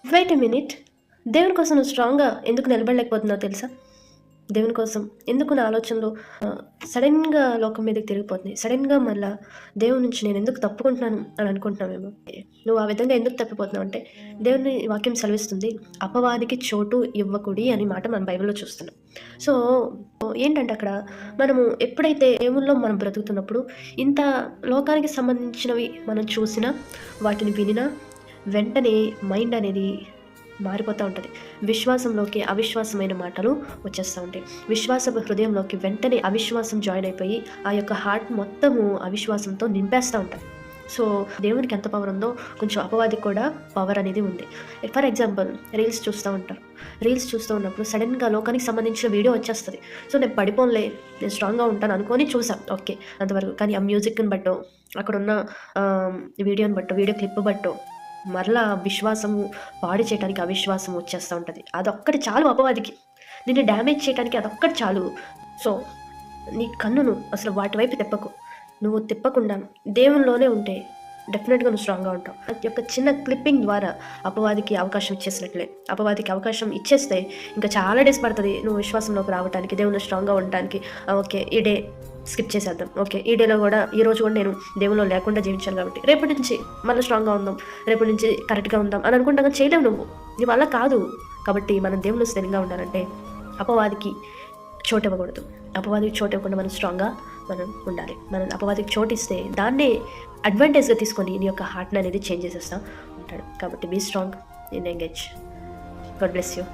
Wait a minute. దేవుని కోసం నువ్వు స్ట్రాంగ్‌గా ఎందుకు నిలబడలేకపోతున్నావో తెలుసా? దేవుని కోసం ఎందుకు నా ఆలోచనలు సడెన్‌గా లోకం మీదకి తిరిగిపోతున్నాయి. సడెన్‌గా మళ్ళా దేవుని నుంచి నేను ఎందుకు తప్పుకుంటున్నాను అని అనుకుంటున్నావేమో. నువ్వు ఆ విధంగా ఎందుకు తప్పిపోతున్నావు అంటే, దేవుని వాక్యం సెలవిస్తుంది, అపవాదికి చోటు ఇవ్వకుడి అని మాట మనం బైబిల్‌లో చూస్తున్నాం. సో, ఏంటంటే అక్కడ మనము ఎప్పుడైతే దేవునిలో మనం బ్రతుకుతున్నప్పుడు, ఇంత లోకానికి సంబంధించినవి మనం చూసినా, వాటిని వినినా, వెంటనే మైండ్ అనేది మారిపోతూ ఉంటది. విశ్వాసంలోకి అవిశ్వాసమైన మాటలు వచ్చేస్తూ ఉంటాయి. విశ్వాసపు హృదయంలోకి వెంటనే అవిశ్వాసం జాయిన్ అయిపోయి, ఆ యొక్క హార్ట్ మొత్తము అవిశ్వాసంతో నింపేస్తూ ఉంటారు. సో, దేవునికి ఎంత పవర్ ఉందో, కొంచెం అపవాదికి కూడా పవర్ అనేది ఉంది. ఫర్ ఎగ్జాంపుల్ రీల్స్ చూస్తూ ఉంటారు. రీల్స్ చూస్తూ ఉన్నప్పుడు సడెన్‌గా లోకానికి సంబంధించిన వీడియో వచ్చేస్తది. సో, నేను పడిపోనులే, నేను స్ట్రాంగ్‌గా ఉంటాను అనుకోని చూసాం. ఓకే. అంతవరకు. కానీ ఆ మ్యూజిక్‌ని బట్టో, అక్కడున్న వీడియోని బట్టో, వీడియో క్లిప్ బట్టో మరలా విశ్వాసము పాడు చేయటానికి అవిశ్వాసం వచ్చేస్తూ ఉంటది. అదొక్కటి చాలు అపవాదికి. నిన్ను డ్యామేజ్ చేయటానికి అదొక్కటి చాలు. సో, నీ కన్నును అసలు వాటి వైపు తిప్పకు. నువ్వు తిప్పకుండా దేవునిలోనే ఉంటే డెఫినెట్‌గా నువ్వు స్ట్రాంగ్‌గా ఉంటావు. ప్రతి ఒక్క చిన్న క్లిప్పింగ్ ద్వారా అపవాదికి అవకాశం ఇచ్చేసినట్లే. అపవాదికి అవకాశం ఇచ్చేస్తే ఇంకా చాలా డేస్ పడతది నువ్వు విశ్వాసంలోకి రావటానికి, దేవునిలో స్ట్రాంగ్‌గా ఉండటానికి. ఓకే. ఈ డే స్కిప్ చేసేద్దాం. ఓకే. ఈ డేలో గూడా ఈరోజు కూడా నేను దేవునిలో లేకుండా జీవించాను కాబట్టి, రేపటి నుంచి మళ్ళీ స్ట్రాంగ్‌గా ఉందాం, రేపటి నుంచి కరెక్ట్‌గా ఉందాం అని అనుకుంటాం కానీ చేయలేవు నువ్వు. నీ వల్ల కాదు. కాబట్టి మనం దేవునిలో స్థిరంగా ఉండాలంటే అపవాదికి చోటివ్వకూడదు. అపవాదికి చోటివ్వకుండా మనం స్ట్రాంగ్‌గా మనం ఉండాలి. మనం అపవాదికి చోటిస్తే దాన్నే అడ్వాంటేజ్‌గా తీసుకొని నీ యొక్క హార్ట్‌ని అనేది చేంజ్ చేసేస్తా ఉంటాడు. కాబట్టి be strong in engage. God bless you.